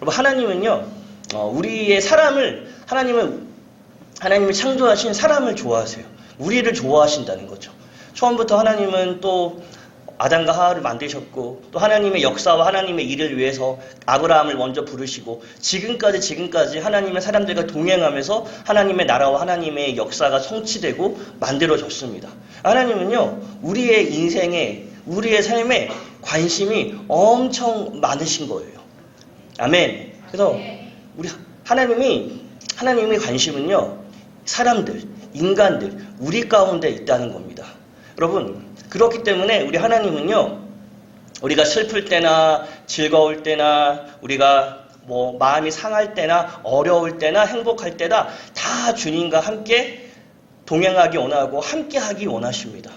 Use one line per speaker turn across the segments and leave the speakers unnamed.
여러분, 하나님은요, 하나님이 창조하신 사람을 좋아하세요. 우리를 좋아하신다는 거죠. 처음부터 하나님은 또 아담과 하와를 만드셨고, 또 하나님의 역사와 하나님의 일을 위해서 아브라함을 먼저 부르시고, 지금까지 하나님의 사람들과 동행하면서 하나님의 나라와 하나님의 역사가 성취되고 만들어졌습니다. 하나님은요, 우리의 인생에, 우리의 삶에 관심이 엄청 많으신 거예요. 아멘. 그래서 하나님의 관심은요, 사람들, 인간들, 우리 가운데 있다는 겁니다. 여러분, 그렇기 때문에 우리 하나님은요, 우리가 슬플 때나 즐거울 때나 우리가 마음이 상할 때나 어려울 때나 행복할 때나 다 주님과 함께 동행하기 원하고 함께 하기 원하십니다.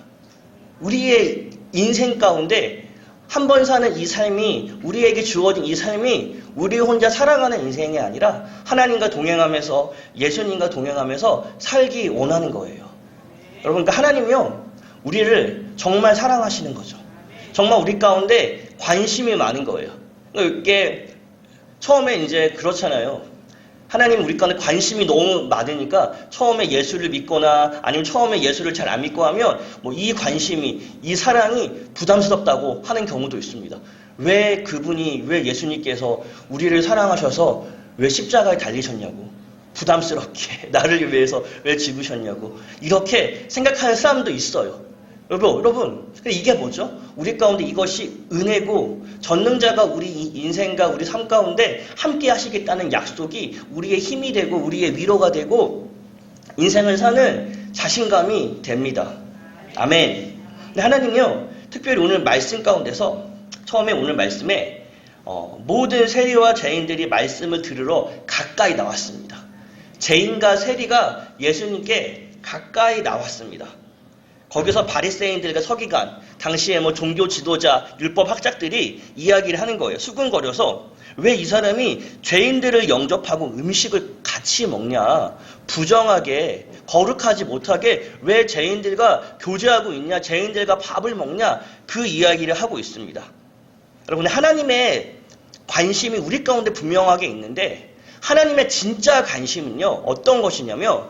우리의 인생 가운데 한 번 사는 이 삶이, 우리에게 주어진 이 삶이 우리 혼자 살아가는 인생이 아니라 하나님과 동행하면서, 예수님과 동행하면서 살기 원하는 거예요. 여러분, 그러니까 하나님이요, 우리를 정말 사랑하시는 거죠. 정말 우리 가운데 관심이 많은 거예요. 이게 처음에 이제 그렇잖아요. 하나님 우리 가운데 관심이 너무 많으니까 처음에 예수를 믿거나 아니면 처음에 예수를 잘 안 믿고 하면 이 관심이, 이 사랑이 부담스럽다고 하는 경우도 있습니다. 왜 예수님께서 우리를 사랑하셔서 왜 십자가에 달리셨냐고, 부담스럽게 나를 위해서 왜 죽으셨냐고 이렇게 생각하는 사람도 있어요. 여러분, 이게 뭐죠? 우리 가운데 이것이 은혜고, 전능자가 우리 인생과 우리 삶 가운데 함께 하시겠다는 약속이 우리의 힘이 되고 우리의 위로가 되고 인생을 사는 자신감이 됩니다. 아멘. 근데 하나님요, 특별히 오늘 말씀 가운데서 처음에 오늘 말씀에 모든 세리와 죄인들이 말씀을 들으러 가까이 나왔습니다. 죄인과 세리가 예수님께 가까이 나왔습니다. 거기서 바리새인들과 서기관, 당시에 종교 지도자, 율법 학자들이 이야기를 하는 거예요. 수군거려서 왜 이 사람이 죄인들을 영접하고 음식을 같이 먹냐, 부정하게, 거룩하지 못하게 왜 죄인들과 교제하고 있냐, 죄인들과 밥을 먹냐, 그 이야기를 하고 있습니다. 여러분, 하나님의 관심이 우리 가운데 분명하게 있는데, 하나님의 진짜 관심은요, 어떤 것이냐면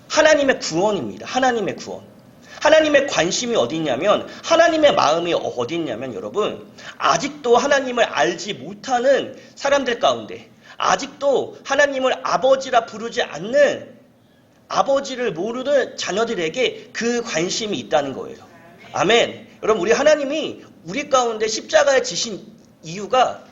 하나님의 구원입니다. 하나님의 구원. 하나님의 관심이 어디 있냐면, 하나님의 마음이 어디 있냐면, 여러분, 아직도 하나님을 알지 못하는 사람들 가운데, 아직도 하나님을 아버지라 부르지 않는, 아버지를 모르는 자녀들에게 그 관심이 있다는 거예요. 아멘. 여러분, 우리 하나님이 우리 가운데 십자가에 지신 이유가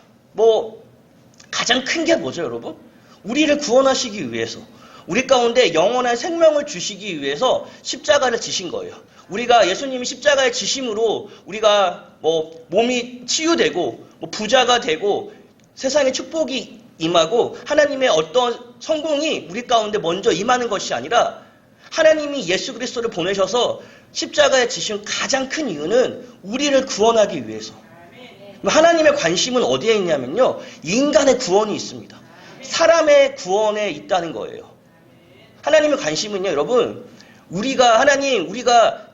가장 큰 게 뭐죠, 여러분? 우리를 구원하시기 위해서, 우리 가운데 영원한 생명을 주시기 위해서 십자가를 지신 거예요. 우리가 예수님이 십자가의 지심으로 우리가 몸이 치유되고 부자가 되고 세상에 축복이 임하고 하나님의 어떤 성공이 우리 가운데 먼저 임하는 것이 아니라, 하나님이 예수 그리스도를 보내셔서 십자가에 지신 가장 큰 이유는 우리를 구원하기 위해서. 하나님의 관심은 어디에 있냐면요, 인간의 구원이 있습니다. 사람의 구원에 있다는 거예요. 하나님의 관심은요, 여러분, 우리가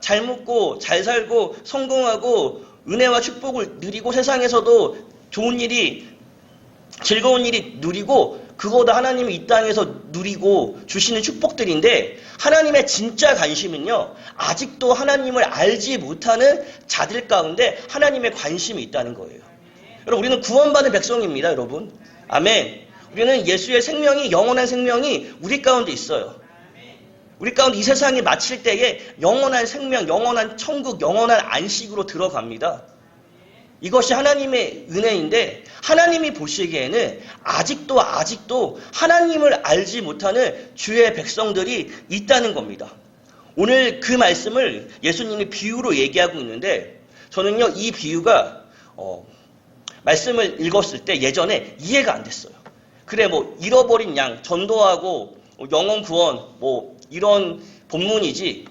잘 먹고 잘 살고 성공하고 은혜와 축복을 누리고 세상에서도 좋은 일이, 즐거운 일이 누리고, 그거보다 하나님이 이 땅에서 누리고 주시는 축복들인데, 하나님의 진짜 관심은요, 아직도 하나님을 알지 못하는 자들 가운데 하나님의 관심이 있다는 거예요. 여러분, 우리는 구원받은 백성입니다, 여러분. 아멘. 우리는 예수의 생명이, 영원한 생명이 우리 가운데 있어요. 우리 가운데 이 세상에 마칠 때에 영원한 생명, 영원한 천국, 영원한 안식으로 들어갑니다. 이것이 하나님의 은혜인데, 하나님이 보시기에는 아직도 하나님을 알지 못하는 주의 백성들이 있다는 겁니다. 오늘 그 말씀을 예수님이 비유로 얘기하고 있는데, 저는요, 이 비유가 말씀을 읽었을 때 예전에 이해가 안 됐어요. 그래, 잃어버린 양, 전도하고 영혼 구원, 이런 본문이지,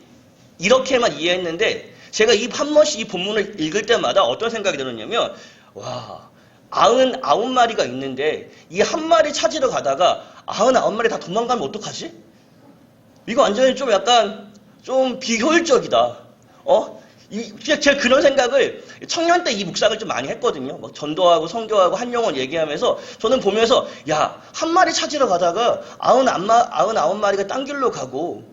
이렇게만 이해했는데, 제가 한 번씩 이 본문을 읽을 때마다 어떤 생각이 들었냐면, 99마리가 있는데 이 한 마리 찾으러 가다가 99마리 다 도망가면 어떡하지? 이거 완전히 좀 약간 좀 비효율적이다. 제가 그런 생각을 청년 때 이 묵상을 좀 많이 했거든요. 막 전도하고 선교하고 한 영혼 얘기하면서 저는 보면서 야, 한 마리 찾으러 가다가 99마리가 딴 길로 가고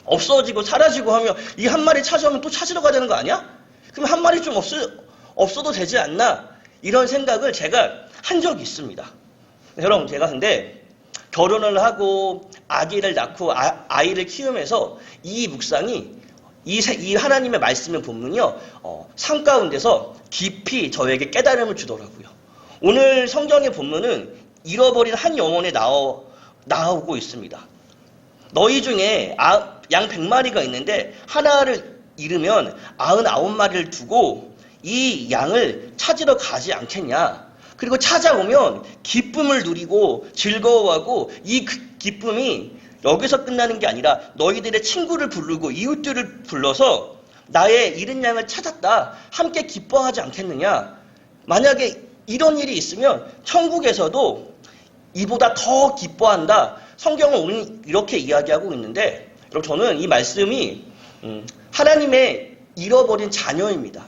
없어지고 사라지고 하면 이 한 마리 찾아오면 또 찾으러 가야 되는 거 아니야? 그럼 한 마리 좀 없어도 되지 않나? 이런 생각을 제가 한 적이 있습니다. 여러분, 제가 근데 결혼을 하고 아기를 낳고 아이를 키우면서 이 묵상이 이 하나님의 말씀을 보면요, 삶 가운데서 깊이 저에게 깨달음을 주더라고요. 오늘 성경의 본문은 잃어버린 한 영혼에 나오고 있습니다. 너희 중에 양 100마리가 있는데 하나를 잃으면 99마리를 두고 이 양을 찾으러 가지 않겠냐? 그리고 찾아오면 기쁨을 누리고 즐거워하고 이 기쁨이 여기서 끝나는 게 아니라 너희들의 친구를 부르고 이웃들을 불러서 나의 잃은 양을 찾았다. 함께 기뻐하지 않겠느냐? 만약에 이런 일이 있으면 천국에서도 이보다 더 기뻐한다. 성경은 오늘 이렇게 이야기하고 있는데 여러분, 저는 이 말씀이 하나님의 잃어버린 자녀입니다.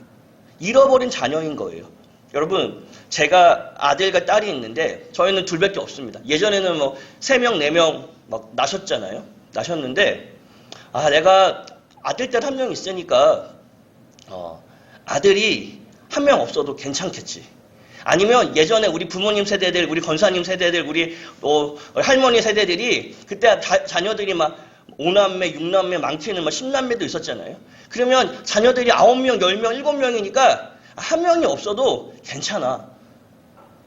잃어버린 자녀인 거예요. 여러분, 제가 아들과 딸이 있는데 저희는 둘밖에 없습니다. 예전에는 뭐 3명, 4명 막 나셨는데 내가 아들, 딸 1명 있으니까 아들이 1명 없어도 괜찮겠지. 아니면 예전에 우리 부모님 세대들, 우리 권사님 세대들, 우리 할머니 세대들이 그때 자녀들이 막 5남매, 6남매, 많게는 막 10남매도 있었잖아요. 그러면 자녀들이 9명, 10명, 7명이니까 1명이 없어도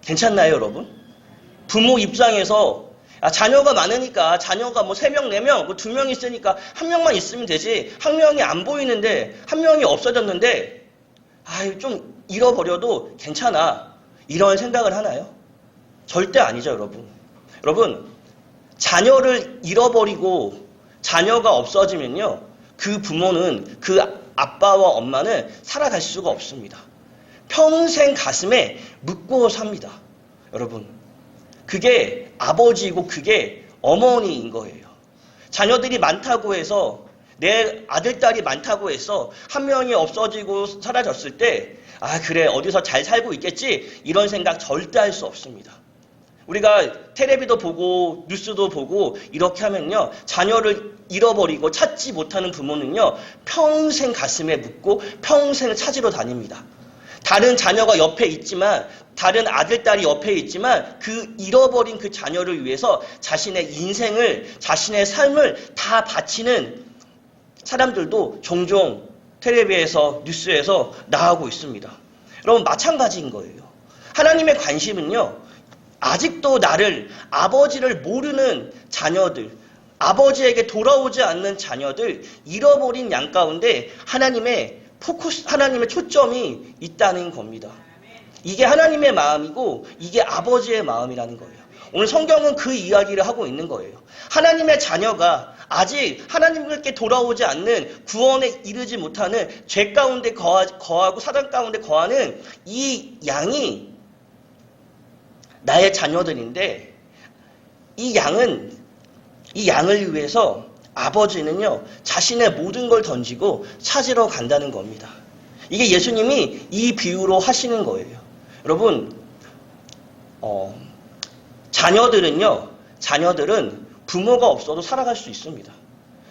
괜찮나요, 여러분? 부모 입장에서 자녀가 많으니까 자녀가 뭐 3명, 4명, 뭐 2명 있으니까 1명만 있으면 되지. 1명이 안 보이는데 1명이 없어졌는데 좀 잃어버려도 괜찮아. 이런 생각을 하나요? 절대 아니죠, 여러분. 여러분, 자녀를 잃어버리고 자녀가 없어지면요, 그 부모는, 그 아빠와 엄마는 살아갈 수가 없습니다. 평생 가슴에 묻고 삽니다. 여러분, 그게 아버지이고 그게 어머니인 거예요. 자녀들이 많다고 해서, 내 아들, 딸이 많다고 해서 1명이 없어지고 사라졌을 때 그래, 어디서 잘 살고 있겠지, 이런 생각 절대 할 수 없습니다. 우리가 텔레비도 보고 뉴스도 보고 이렇게 하면요, 자녀를 잃어버리고 찾지 못하는 부모는요, 평생 가슴에 묻고 평생 찾으러 다닙니다. 다른 자녀가 옆에 있지만, 다른 아들, 딸이 옆에 있지만 그 잃어버린 그 자녀를 위해서 자신의 인생을, 자신의 삶을 다 바치는 사람들도 종종 텔레비에서, 뉴스에서 나오고 있습니다. 여러분, 마찬가지인 거예요. 하나님의 관심은요, 아직도 나를, 아버지를 모르는 자녀들, 아버지에게 돌아오지 않는 자녀들, 잃어버린 양 가운데 하나님의 초점이 있다는 겁니다. 이게 하나님의 마음이고 이게 아버지의 마음이라는 거예요. 오늘 성경은 그 이야기를 하고 있는 거예요. 하나님의 자녀가 아직 하나님께 돌아오지 않는, 구원에 이르지 못하는, 죄 가운데 거하고 사단 가운데 거하는 이 양이 나의 자녀들인데, 이 양을 위해서 아버지는요, 자신의 모든 걸 던지고 찾으러 간다는 겁니다. 이게 예수님이 이 비유로 하시는 거예요. 여러분, 자녀들은 부모가 없어도 살아갈 수 있습니다.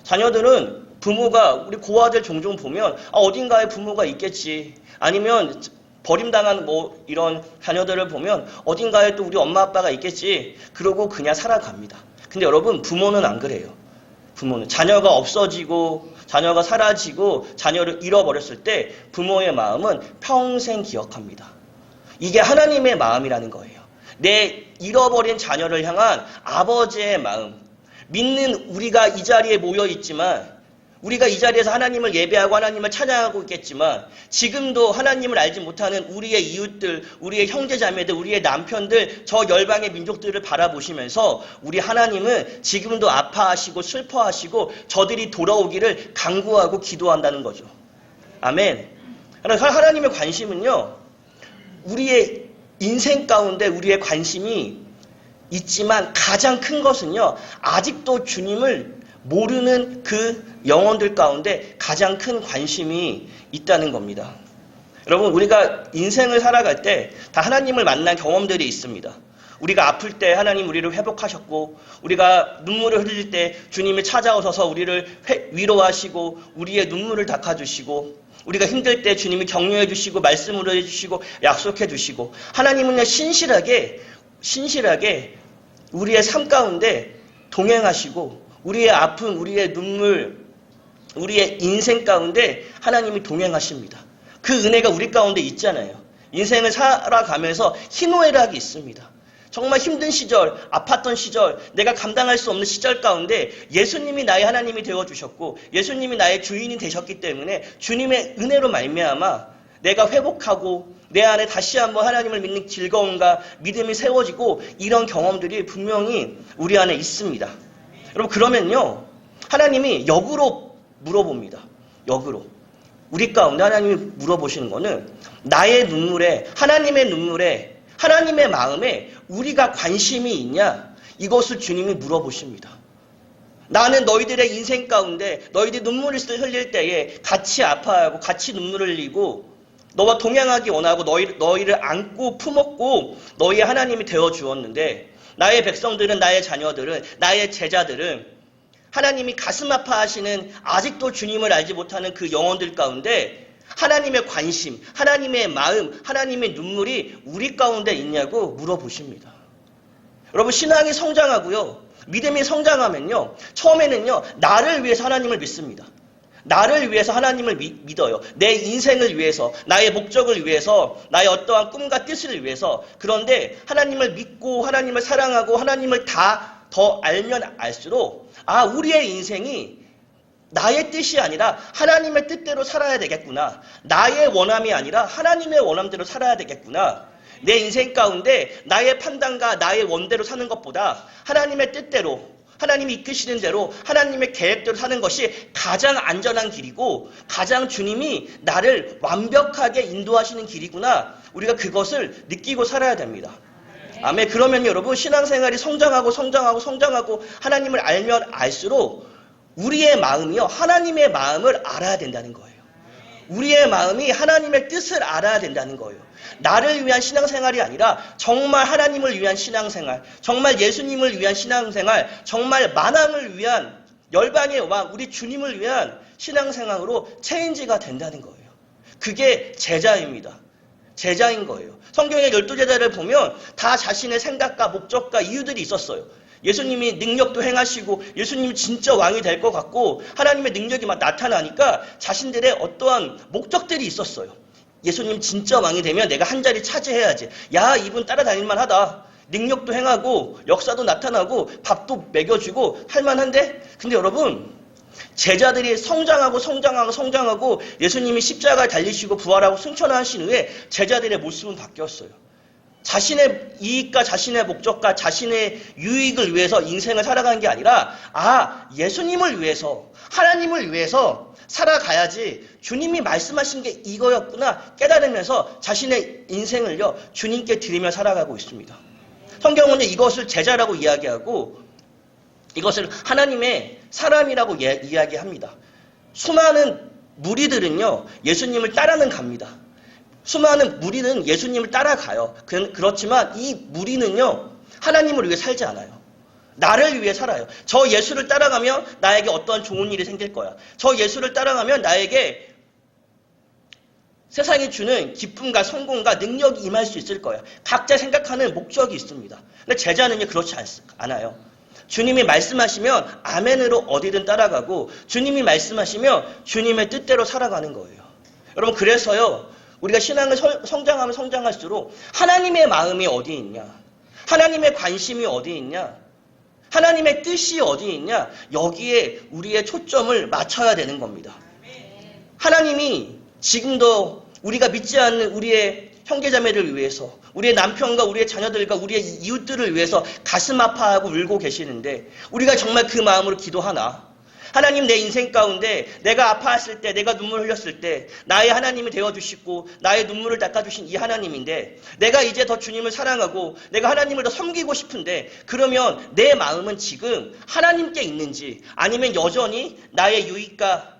자녀들은 부모가, 우리 고아들 종종 보면 어딘가에 부모가 있겠지, 아니면 버림당한 이런 자녀들을 보면 어딘가에 또 우리 엄마 아빠가 있겠지, 그러고 그냥 살아갑니다. 근데 여러분, 부모는 안 그래요. 부모는 자녀가 없어지고 자녀가 사라지고 자녀를 잃어버렸을 때 부모의 마음은 평생 기억합니다. 이게 하나님의 마음이라는 거예요. 내 잃어버린 자녀를 향한 아버지의 마음. 믿는 우리가 이 자리에 모여 있지만, 우리가 이 자리에서 하나님을 예배하고 하나님을 찬양하고 있겠지만, 지금도 하나님을 알지 못하는 우리의 이웃들, 우리의 형제자매들, 우리의 남편들, 저 열방의 민족들을 바라보시면서 우리 하나님은 지금도 아파하시고 슬퍼하시고 저들이 돌아오기를 간구하고 기도한다는 거죠. 아멘. 하나님의 관심은요, 우리의 인생 가운데 우리의 관심이 있지만 가장 큰 것은요, 아직도 주님을 모르는 그 영혼들 가운데 가장 큰 관심이 있다는 겁니다. 여러분, 우리가 인생을 살아갈 때 다 하나님을 만난 경험들이 있습니다. 우리가 아플 때 하나님 우리를 회복하셨고, 우리가 눈물을 흘릴 때 주님이 찾아오셔서 우리를 위로하시고 우리의 눈물을 닦아주시고, 우리가 힘들 때 주님이 격려해 주시고 말씀으로 해주시고 약속해 주시고, 하나님은요 신실하게 우리의 삶 가운데 동행하시고, 우리의 아픔, 우리의 눈물, 우리의 인생 가운데 하나님이 동행하십니다. 그 은혜가 우리 가운데 있잖아요. 인생을 살아가면서 희노애락이 있습니다. 정말 힘든 시절, 아팠던 시절, 내가 감당할 수 없는 시절 가운데 예수님이 나의 하나님이 되어주셨고, 예수님이 나의 주인이 되셨기 때문에 주님의 은혜로 말미암아 내가 회복하고 내 안에 다시 한번 하나님을 믿는 즐거움과 믿음이 세워지고, 이런 경험들이 분명히 우리 안에 있습니다. 여러분, 그러면요 하나님이 역으로 물어봅니다. 역으로 우리 가운데 하나님이 물어보시는 거는, 나의 눈물에, 하나님의 눈물에, 하나님의 마음에 우리가 관심이 있냐? 이것을 주님이 물어보십니다. 나는 너희들의 인생 가운데 너희들이 눈물을 흘릴 때에 같이 아파하고 같이 눈물을 흘리고 너와 동행하기 원하고 너희를 안고 품었고 너희의 하나님이 되어 주었는데, 나의 백성들은, 나의 자녀들은, 나의 제자들은 하나님이 가슴 아파하시는, 아직도 주님을 알지 못하는 그 영혼들 가운데 하나님의 관심, 하나님의 마음, 하나님의 눈물이 우리 가운데 있냐고 물어보십니다. 여러분, 신앙이 성장하고요, 믿음이 성장하면요, 처음에는요 나를 위해서 하나님을 믿습니다. 나를 위해서 하나님을 믿어요. 내 인생을 위해서, 나의 목적을 위해서, 나의 어떠한 꿈과 뜻을 위해서. 그런데 하나님을 믿고 하나님을 사랑하고 하나님을 더 알면 알수록, 우리의 인생이 나의 뜻이 아니라 하나님의 뜻대로 살아야 되겠구나. 나의 원함이 아니라 하나님의 원함대로 살아야 되겠구나. 내 인생 가운데 나의 판단과 나의 원대로 사는 것보다 하나님의 뜻대로, 하나님이 이끄시는 대로, 하나님의 계획대로 사는 것이 가장 안전한 길이고 가장 주님이 나를 완벽하게 인도하시는 길이구나. 우리가 그것을 느끼고 살아야 됩니다. 아멘. 그러면 여러분, 신앙생활이 성장하고 하나님을 알면 알수록 우리의 마음이요, 하나님의 마음을 알아야 된다는 거예요. 우리의 마음이 하나님의 뜻을 알아야 된다는 거예요. 나를 위한 신앙생활이 아니라 정말 하나님을 위한 신앙생활, 정말 예수님을 위한 신앙생활, 정말 만왕을 위한, 열방의 왕, 우리 주님을 위한 신앙생활으로 체인지가 된다는 거예요. 그게 제자입니다. 제자인 거예요. 성경의 12제자를 보면 다 자신의 생각과 목적과 이유들이 있었어요. 예수님이 능력도 행하시고 예수님이 진짜 왕이 될 것 같고 하나님의 능력이 막 나타나니까 자신들의 어떠한 목적들이 있었어요. 예수님 진짜 왕이 되면 내가 한 자리 차지해야지. 야, 이분 따라다닐만 하다. 능력도 행하고 역사도 나타나고 밥도 먹여주고 할만한데? 근데 여러분, 제자들이 성장하고 예수님이 십자가에 달리시고 부활하고 승천하신 후에 제자들의 모습은 바뀌었어요. 자신의 이익과 자신의 목적과 자신의 유익을 위해서 인생을 살아가는 게 아니라, 예수님을 위해서, 하나님을 위해서 살아가야지, 주님이 말씀하신 게 이거였구나 깨달으면서 자신의 인생을요 주님께 드리며 살아가고 있습니다. 성경은 이것을 제자라고 이야기하고 이것을 하나님의 사람이라고 이야기합니다. 수많은 무리들은요 예수님을 따라는 갑니다. 수많은 무리는 예수님을 따라가요. 그렇지만 이 무리는요 하나님을 위해 살지 않아요. 나를 위해 살아요. 저 예수를 따라가면 나에게 어떠한 좋은 일이 생길 거야. 저 예수를 따라가면 나에게 세상이 주는 기쁨과 성공과 능력이 임할 수 있을 거야. 각자 생각하는 목적이 있습니다. 근데 제자는요 그렇지 않아요. 주님이 말씀하시면 아멘으로 어디든 따라가고, 주님이 말씀하시면 주님의 뜻대로 살아가는 거예요. 여러분, 그래서요 우리가 신앙을 성장하면 성장할수록 하나님의 마음이 어디 있냐, 하나님의 관심이 어디 있냐, 하나님의 뜻이 어디 있냐, 여기에 우리의 초점을 맞춰야 되는 겁니다. 하나님이 지금도 우리가 믿지 않는 우리의 형제자매를 위해서, 우리의 남편과 우리의 자녀들과 우리의 이웃들을 위해서 가슴 아파하고 울고 계시는데 우리가 정말 그 마음으로 기도하나? 하나님 내 인생 가운데 내가 아파했을 때, 내가 눈물 흘렸을 때 나의 하나님이 되어주시고 나의 눈물을 닦아주신 이 하나님인데 내가 이제 더 주님을 사랑하고 내가 하나님을 더 섬기고 싶은데 그러면 내 마음은 지금 하나님께 있는지 아니면 여전히 나의 유익과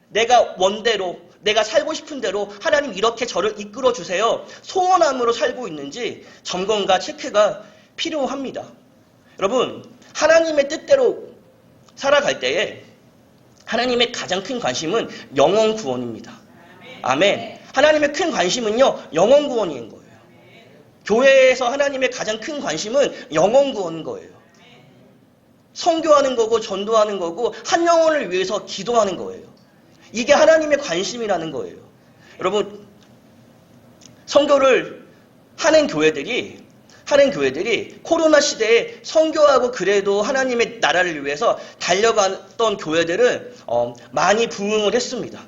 내가 원대로 내가 살고 싶은 대로 하나님 이렇게 저를 이끌어 주세요. 소원함으로 살고 있는지 점검과 체크가 필요합니다. 여러분, 하나님의 뜻대로 살아갈 때에 하나님의 가장 큰 관심은 영혼 구원입니다. 아멘. 하나님의 큰 관심은요, 영혼 구원인 거예요. 교회에서 하나님의 가장 큰 관심은 영혼 구원인 거예요. 선교하는 거고 전도하는 거고 한 영혼을 위해서 기도하는 거예요. 이게 하나님의 관심이라는 거예요. 여러분, 선교를 하는 교회들이 코로나 시대에 선교하고 그래도 하나님의 나라를 위해서 달려갔던 교회들은 많이 부흥을 했습니다.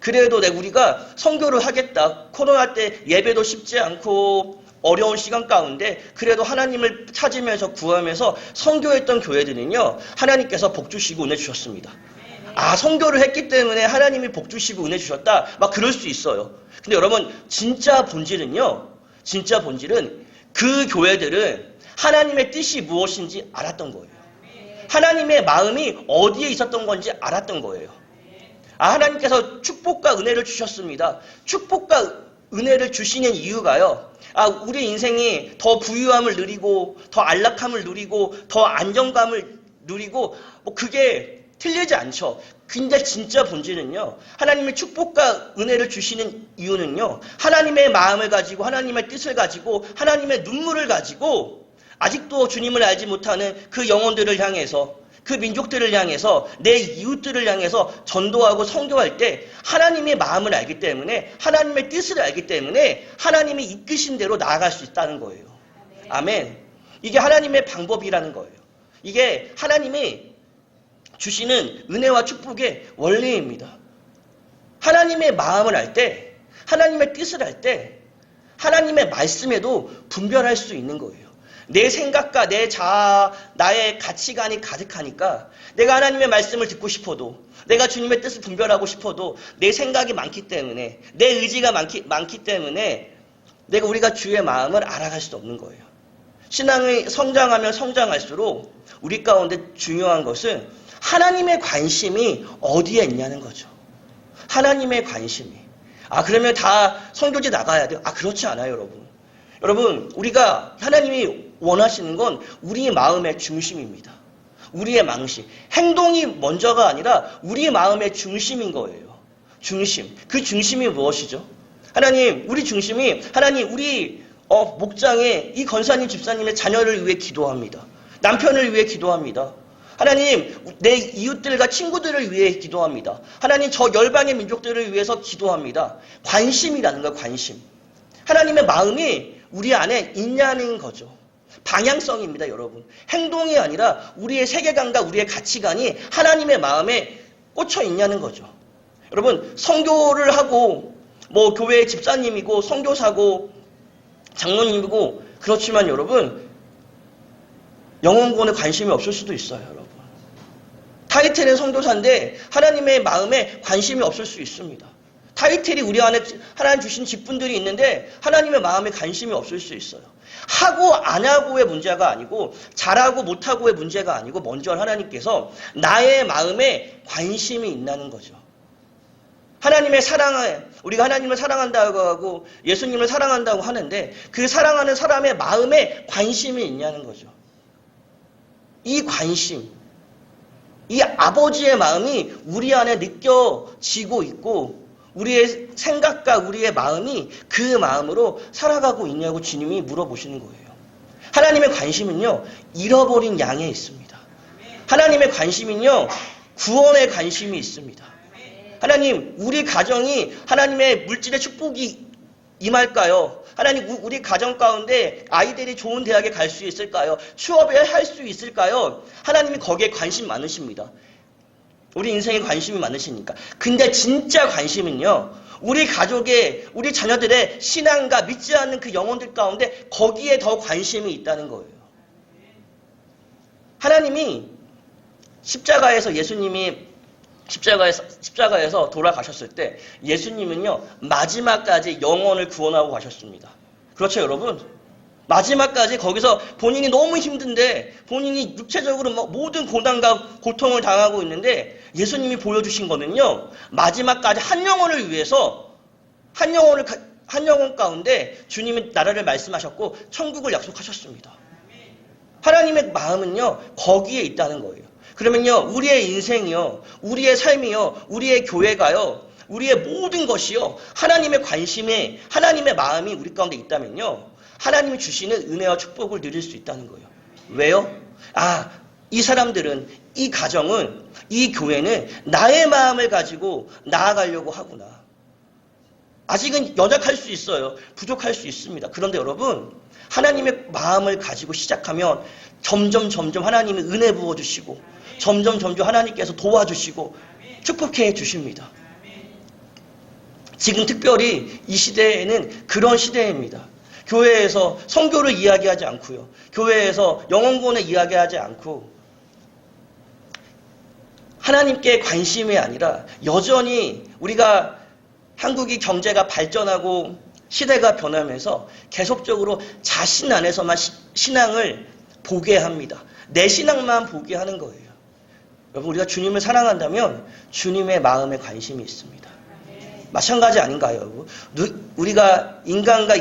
그래도 우리가 선교를 하겠다. 코로나 때 예배도 쉽지 않고 어려운 시간 가운데 그래도 하나님을 찾으면서 구하면서 선교했던 교회들은요, 하나님께서 복 주시고 은혜 주셨습니다. 아, 선교를 했기 때문에 하나님이 복 주시고 은혜 주셨다. 막 그럴 수 있어요. 근데 여러분, 진짜 본질은 그 교회들은 하나님의 뜻이 무엇인지 알았던 거예요. 하나님의 마음이 어디에 있었던 건지 알았던 거예요. 아, 하나님께서 축복과 은혜를 주셨습니다. 축복과 은혜를 주시는 이유가요. 아, 우리 인생이 더 부유함을 누리고, 더 안락함을 누리고, 더 안정감을 누리고, 그게 틀리지 않죠. 근데 진짜 본질은요, 하나님의 축복과 은혜를 주시는 이유는요, 하나님의 마음을 가지고, 하나님의 뜻을 가지고, 하나님의 눈물을 가지고, 아직도 주님을 알지 못하는 그 영혼들을 향해서, 그 민족들을 향해서, 내 이웃들을 향해서 전도하고 선교할 때 하나님의 마음을 알기 때문에, 하나님의 뜻을 알기 때문에 하나님이 이끄신 대로 나아갈 수 있다는 거예요. 아멘. 이게 하나님의 방법이라는 거예요. 이게 하나님이 주시는 은혜와 축복의 원리입니다. 하나님의 마음을 알 때, 하나님의 뜻을 알 때, 하나님의 말씀에도 분별할 수 있는 거예요. 내 생각과 내 자아, 나의 가치관이 가득하니까 내가 하나님의 말씀을 듣고 싶어도, 내가 주님의 뜻을 분별하고 싶어도 내 생각이 많기 때문에, 내 의지가 많기 때문에 우리가 주의 마음을 알아갈 수 없는 거예요. 신앙이 성장하면 성장할수록 우리 가운데 중요한 것은 하나님의 관심이 어디에 있냐는 거죠. 하나님의 관심이. 아, 그러면 다 선교지 나가야 돼요? 아, 그렇지 않아요, 여러분. 여러분, 우리가 하나님이 원하시는 건 우리의 마음의 중심입니다. 우리의 망심. 행동이 먼저가 아니라 우리의 마음의 중심인 거예요. 중심. 그 중심이 무엇이죠? 하나님, 우리 중심이, 하나님, 우리 목장에 이 권사님 집사님의 자녀를 위해 기도합니다. 남편을 위해 기도합니다. 하나님, 내 이웃들과 친구들을 위해 기도합니다. 하나님, 저 열방의 민족들을 위해서 기도합니다. 관심이라는 거예요, 관심. 하나님의 마음이 우리 안에 있냐는 거죠. 방향성입니다, 여러분. 행동이 아니라 우리의 세계관과 우리의 가치관이 하나님의 마음에 꽂혀 있냐는 거죠. 여러분, 선교를 하고 교회 집사님이고 선교사고 장로님이고 그렇지만 여러분, 영혼구원에 관심이 없을 수도 있어요, 여러분. 타이틀은 선교사인데 하나님의 마음에 관심이 없을 수 있습니다. 타이틀이 우리 안에 하나님 주신 직분들이 있는데 하나님의 마음에 관심이 없을 수 있어요. 하고 안 하고의 문제가 아니고 잘하고 못하고의 문제가 아니고 먼저 하나님께서 나의 마음에 관심이 있다는 거죠. 하나님의 사랑에, 우리가 하나님을 사랑한다고 하고 예수님을 사랑한다고 하는데 그 사랑하는 사람의 마음에 관심이 있냐는 거죠. 이 관심, 이 아버지의 마음이 우리 안에 느껴지고 있고 우리의 생각과 우리의 마음이 그 마음으로 살아가고 있냐고 주님이 물어보시는 거예요. 하나님의 관심은요, 잃어버린 양에 있습니다. 하나님의 관심은요, 구원의 관심이 있습니다. 하나님, 우리 가정이 하나님의 물질의 축복이 임할까요? 하나님, 우리 가정 가운데 아이들이 좋은 대학에 갈 수 있을까요? 취업을 할 수 있을까요? 하나님이 거기에 관심 많으십니다. 우리 인생에 관심이 많으시니까. 근데 진짜 관심은요, 우리 가족의, 우리 자녀들의 신앙과 믿지 않는 그 영혼들 가운데 거기에 더 관심이 있다는 거예요. 하나님이 십자가에서 예수님이 십자가에서 돌아가셨을 때 예수님은요, 마지막까지 영혼을 구원하고 가셨습니다. 그렇죠, 여러분? 마지막까지 거기서 본인이 너무 힘든데, 본인이 육체적으로 모든 고난과 고통을 당하고 있는데, 예수님이 보여주신 거는요, 마지막까지 한 영혼을 위해서, 한 영혼 가운데 주님이 나라를 말씀하셨고, 천국을 약속하셨습니다. 하나님의 마음은요, 거기에 있다는 거예요. 그러면요, 우리의 인생이요, 우리의 삶이요, 우리의 교회가요, 우리의 모든 것이요, 하나님의 관심에, 하나님의 마음이 우리 가운데 있다면요, 하나님이 주시는 은혜와 축복을 누릴 수 있다는 거예요. 왜요? 이 사람들은, 이 가정은, 이 교회는 나의 마음을 가지고 나아가려고 하구나. 아직은 연약할 수 있어요. 부족할 수 있습니다. 그런데 여러분, 하나님의 마음을 가지고 시작하면 점점 하나님이 은혜 부어주시고, 점점 하나님께서 도와주시고, 축복해 주십니다. 지금 특별히 이 시대에는 그런 시대입니다. 교회에서 선교를 이야기하지 않고요. 교회에서 영혼구원을 이야기하지 않고 하나님께 관심이 아니라 여전히 우리가 한국이 경제가 발전하고 시대가 변하면서 계속적으로 자신 안에서만 신앙을 보게 합니다. 내 신앙만 보게 하는 거예요. 여러분, 우리가 주님을 사랑한다면 주님의 마음에 관심이 있습니다. 마찬가지 아닌가요? 우리가 인간과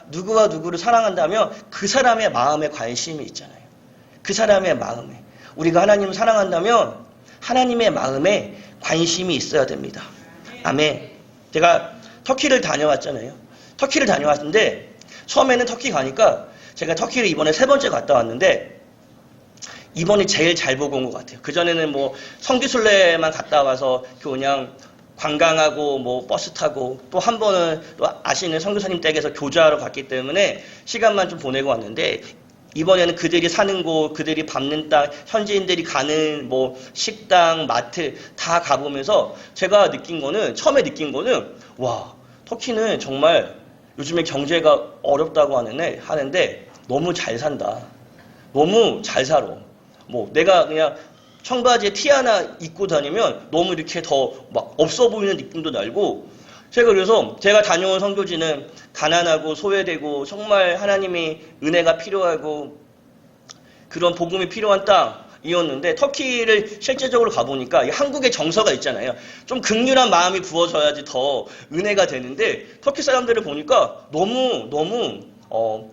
누구와 누구를 사랑한다면 그 사람의 마음에 관심이 있잖아요. 그 사람의 마음에. 우리가 하나님을 사랑한다면 하나님의 마음에 관심이 있어야 됩니다. 아멘. 제가 터키를 다녀왔잖아요. 터키를 다녀왔는데 처음에는 터키 가니까 제가 터키를 이번에 3번째 갔다 왔는데 이번이 제일 잘 보고 온 것 같아요. 그전에는 성지순례만 갔다 와서 그냥 관광하고 버스 타고 또 한 번은 또 아시는 선교사님 댁에서 교제하러 갔기 때문에 시간만 좀 보내고 왔는데 이번에는 그들이 사는 곳, 그들이 밟는 땅, 현지인들이 가는 식당, 마트 다 가보면서 제가 처음에 느낀 거는 와, 터키는 정말 요즘에 경제가 어렵다고 하는데 너무 잘 산다. 너무 잘 살아. 내가 그냥 청바지에 티 하나 입고 다니면 너무 이렇게 더 없어 보이는 느낌도 날고, 그래서 제가 다녀온 선교지는 가난하고 소외되고 정말 하나님의 은혜가 필요하고 그런 복음이 필요한 땅이었는데 터키를 실제적으로 가보니까 한국의 정서가 있잖아요. 좀 극률한 마음이 부어져야지 더 은혜가 되는데 터키 사람들을 보니까 너무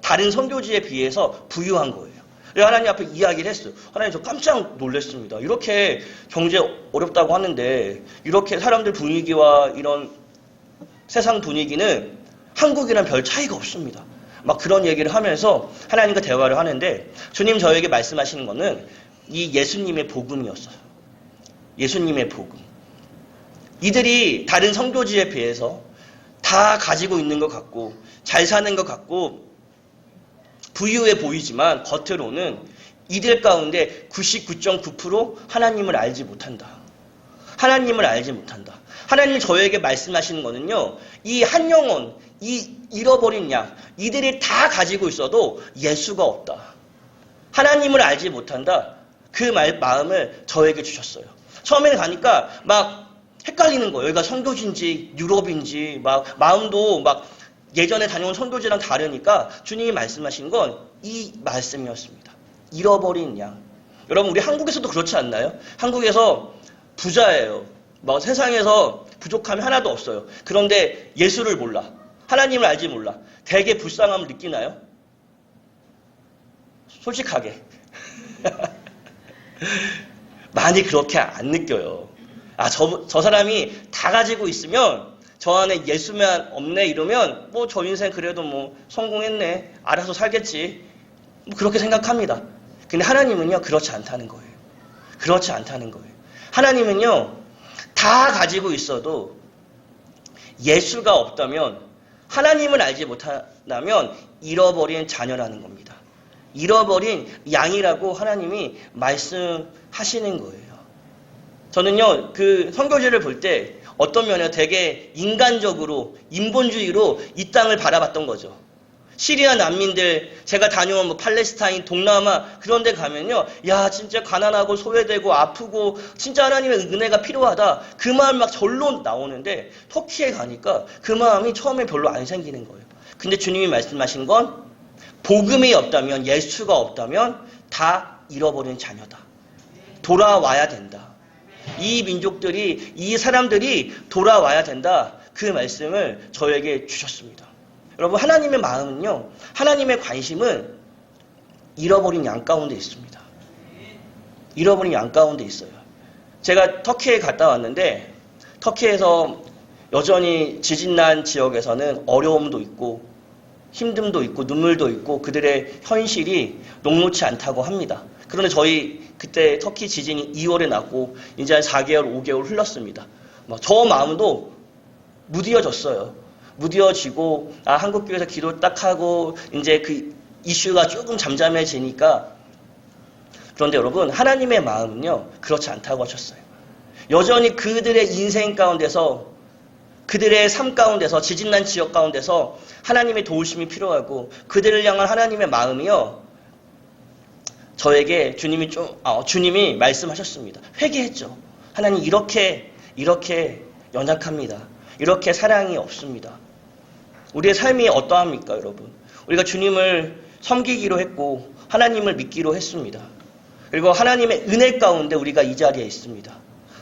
다른 선교지에 비해서 부유한 거예요. 하나님 앞에 이야기를 했어요. 하나님, 저 깜짝 놀랐습니다. 이렇게 경제 어렵다고 하는데 이렇게 사람들 분위기와 이런 세상 분위기는 한국이랑 별 차이가 없습니다. 그런 얘기를 하면서 하나님과 대화를 하는데 주님 저에게 말씀하시는 거는 이 예수님의 복음이었어요. 예수님의 복음. 이들이 다른 선교지에 비해서 다 가지고 있는 것 같고 잘 사는 것 같고 부유해 보이지만 겉으로는 이들 가운데 99.9% 하나님을 알지 못한다. 하나님을 알지 못한다. 하나님이 저에게 말씀하시는 거는요, 이 한 영혼, 이 잃어버린 양, 이들이 다 가지고 있어도 예수가 없다. 하나님을 알지 못한다. 그 마음을 저에게 주셨어요. 처음에는 가니까 헷갈리는 거예요. 여기가 선교지인지 유럽인지 마음도 예전에 다녀온 선교지랑 다르니까 주님이 말씀하신 건 이 말씀이었습니다. 잃어버린 양. 여러분, 우리 한국에서도 그렇지 않나요? 한국에서 부자예요. 세상에서 부족함이 하나도 없어요. 그런데 예수를 몰라. 하나님을 알지 몰라. 되게 불쌍함을 느끼나요? 솔직하게. 많이 그렇게 안 느껴요. 저 사람이 다 가지고 있으면 저 안에 예수만 없네 이러면 저 인생 그래도 성공했네. 알아서 살겠지. 그렇게 생각합니다. 근데 하나님은요, 그렇지 않다는 거예요. 그렇지 않다는 거예요. 하나님은요, 다 가지고 있어도 예수가 없다면, 하나님을 알지 못한다면 잃어버린 자녀라는 겁니다. 잃어버린 양이라고 하나님이 말씀하시는 거예요. 저는요, 그 선교지를 볼 때 어떤 면에 되게 인간적으로, 인본주의로 이 땅을 바라봤던 거죠. 시리아 난민들, 제가 다녀온 뭐 팔레스타인, 동남아 그런 데 가면요. 야, 진짜 가난하고 소외되고 아프고 진짜 하나님의 은혜가 필요하다. 그 마음 막 절로 나오는데 터키에 가니까 그 마음이 처음에 별로 안 생기는 거예요. 근데 주님이 말씀하신 건 복음이 없다면, 예수가 없다면 다 잃어버린 자녀다. 돌아와야 된다. 이 민족들이, 이 사람들이 돌아와야 된다. 그 말씀을 저에게 주셨습니다. 여러분, 하나님의 마음은요, 하나님의 관심은 잃어버린 양 가운데 있습니다. 잃어버린 양 가운데 있어요. 제가 터키에 갔다 왔는데, 터키에서 여전히 지진난 지역에서는 어려움도 있고, 힘듦도 있고, 눈물도 있고, 그들의 현실이 녹록지 않다고 합니다. 그런데 저희 그때 터키 지진이 2월에 났고, 이제 한 4개월, 5개월 흘렀습니다. 저 마음도 무뎌졌어요. 무뎌지고, 한국교회에서 기도 딱 하고, 이제 그 이슈가 조금 잠잠해지니까. 그런데 여러분, 하나님의 마음은요, 그렇지 않다고 하셨어요. 여전히 그들의 인생 가운데서, 그들의 삶 가운데서, 지진난 지역 가운데서 하나님의 도우심이 필요하고, 그들을 향한 하나님의 마음이요, 저에게 주님이 말씀하셨습니다. 회개했죠. 하나님, 이렇게 연약합니다. 이렇게 사랑이 없습니다. 우리의 삶이 어떠합니까, 여러분? 우리가 주님을 섬기기로 했고 하나님을 믿기로 했습니다. 그리고 하나님의 은혜 가운데 우리가 이 자리에 있습니다.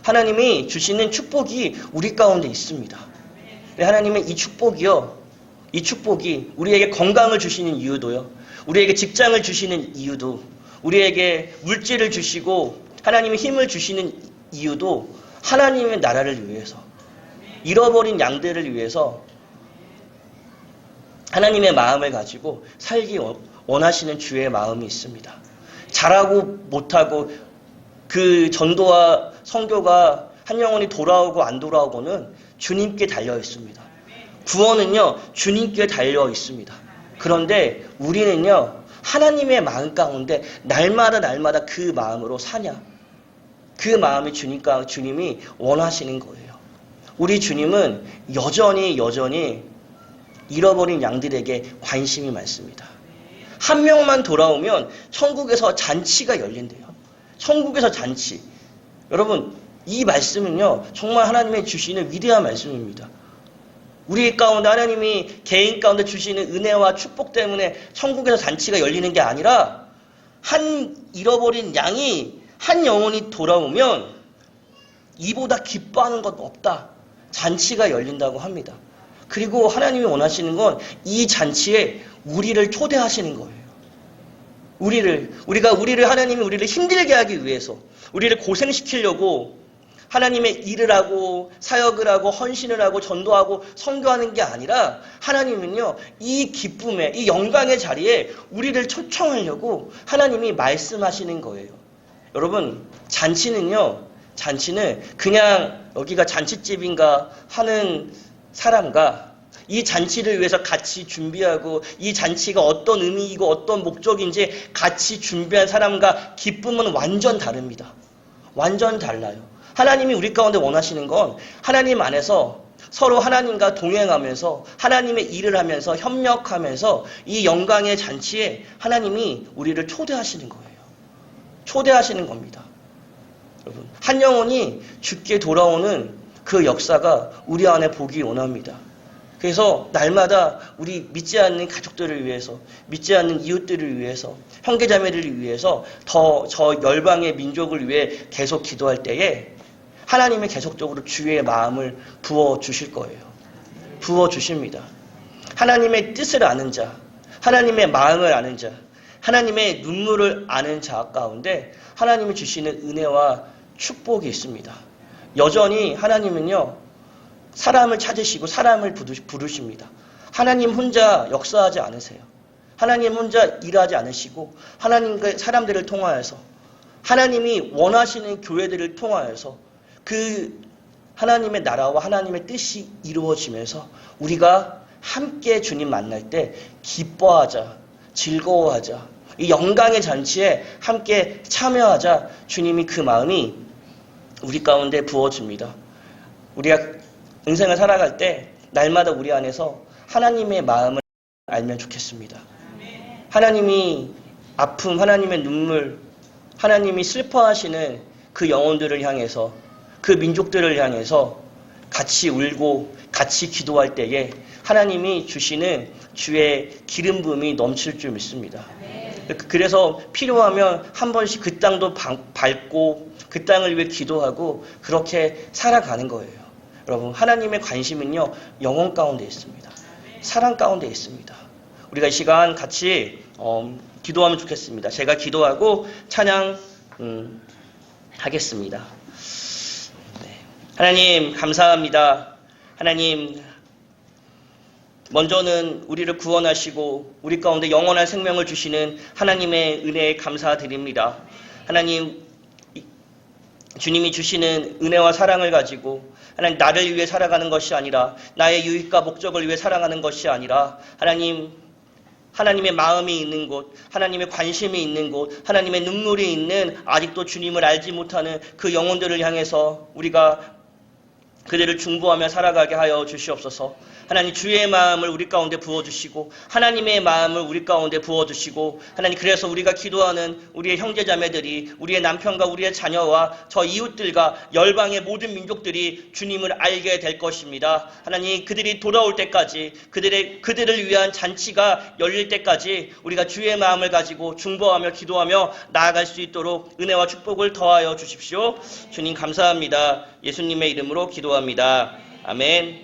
하나님이 주시는 축복이 우리 가운데 있습니다. 하나님의 이 축복이 우리에게 건강을 주시는 이유도요. 우리에게 직장을 주시는 이유도, 우리에게 물질을 주시고 하나님의 힘을 주시는 이유도 하나님의 나라를 위해서, 잃어버린 양들을 위해서 하나님의 마음을 가지고 살기 원하시는 주의 마음이 있습니다. 잘하고 못하고 그 전도와 선교가 한 영혼이 돌아오고 안 돌아오고는 주님께 달려 있습니다. 구원은요, 주님께 달려 있습니다. 그런데 우리는요, 하나님의 마음 가운데 날마다 그 마음으로 사냐? 그 마음이 주님이 원하시는 거예요. 우리 주님은 여전히 잃어버린 양들에게 관심이 많습니다. 한 명만 돌아오면 천국에서 잔치가 열린대요. 천국에서 잔치. 여러분, 이 말씀은요, 정말 하나님의 주시는 위대한 말씀입니다. 우리 가운데 하나님이 개인 가운데 주시는 은혜와 축복 때문에 천국에서 잔치가 열리는 게 아니라, 한 잃어버린 양이, 한 영혼이 돌아오면 이보다 기뻐하는 것 없다. 잔치가 열린다고 합니다. 그리고 하나님이 원하시는 건 이 잔치에 우리를 초대하시는 거예요. 하나님이 우리를 힘들게 하기 위해서, 우리를 고생시키려고 하나님의 일을 하고 사역을 하고 헌신을 하고 전도하고 선교하는 게 아니라, 하나님은요, 이 기쁨에, 이 영광의 자리에 우리를 초청하려고 하나님이 말씀하시는 거예요. 여러분, 잔치는 그냥 여기가 잔치집인가 하는 사람과, 이 잔치를 위해서 같이 준비하고 이 잔치가 어떤 의미이고 어떤 목적인지 같이 준비한 사람과 기쁨은 완전 다릅니다. 완전 달라요. 하나님이 우리 가운데 원하시는 건 하나님 안에서 서로 하나님과 동행하면서 하나님의 일을 하면서 협력하면서 이 영광의 잔치에 하나님이 우리를 초대하시는 거예요. 초대하시는 겁니다. 여러분, 한 영혼이 죽게 돌아오는 그 역사가 우리 안에 보기 원합니다. 그래서 날마다 우리 믿지 않는 가족들을 위해서, 믿지 않는 이웃들을 위해서, 형제자매들을 위해서 더 저 열방의 민족을 위해 계속 기도할 때에 하나님이 계속적으로 주의 마음을 부어주실 거예요. 부어주십니다. 하나님의 뜻을 아는 자, 하나님의 마음을 아는 자, 하나님의 눈물을 아는 자 가운데 하나님이 주시는 은혜와 축복이 있습니다. 여전히 하나님은요, 사람을 찾으시고 사람을 부르십니다. 하나님 혼자 역사하지 않으세요. 하나님 혼자 일하지 않으시고 하나님과 사람들을 통하여서, 하나님이 원하시는 교회들을 통하여서 그 하나님의 나라와 하나님의 뜻이 이루어지면서 우리가 함께 주님 만날 때 기뻐하자, 즐거워하자, 이 영광의 잔치에 함께 참여하자, 주님이 그 마음이 우리 가운데 부어집니다. 우리가 인생을 살아갈 때 날마다 우리 안에서 하나님의 마음을 알면 좋겠습니다. 하나님이 아픔, 하나님의 눈물, 하나님이 슬퍼하시는 그 영혼들을 향해서, 그 민족들을 향해서 같이 울고 같이 기도할 때에 하나님이 주시는 주의 기름 부음이 넘칠 줄 믿습니다. 그래서 필요하면 한 번씩 그 땅도 밟고 그 땅을 위해 기도하고 그렇게 살아가는 거예요. 여러분, 하나님의 관심은요, 영혼 가운데 있습니다. 사랑 가운데 있습니다. 우리가 이 시간 같이 기도하면 좋겠습니다. 제가 기도하고 찬양 하겠습니다. 네. 하나님 감사합니다. 하나님, 먼저는 우리를 구원하시고 우리 가운데 영원한 생명을 주시는 하나님의 은혜에 감사드립니다. 하나님, 주님이 주시는 은혜와 사랑을 가지고 하나님, 나를 위해 살아가는 것이 아니라, 나의 유익과 목적을 위해 살아가는 것이 아니라, 하나님의 마음이 있는 곳, 하나님의 관심이 있는 곳, 하나님의 눈물이 있는 아직도 주님을 알지 못하는 그 영혼들을 향해서 우리가 그들을 중보하며 살아가게 하여 주시옵소서. 하나님, 주의 마음을 우리 가운데 부어주시고 하나님의 마음을 우리 가운데 부어주시고, 하나님, 그래서 우리가 기도하는 우리의 형제자매들이, 우리의 남편과 우리의 자녀와 저 이웃들과 열방의 모든 민족들이 주님을 알게 될 것입니다. 하나님, 그들이 돌아올 때까지, 그들을 위한 잔치가 열릴 때까지 우리가 주의 마음을 가지고 중보하며 기도하며 나아갈 수 있도록 은혜와 축복을 더하여 주십시오. 주님 감사합니다. 예수님의 이름으로 기도합니다. 아멘.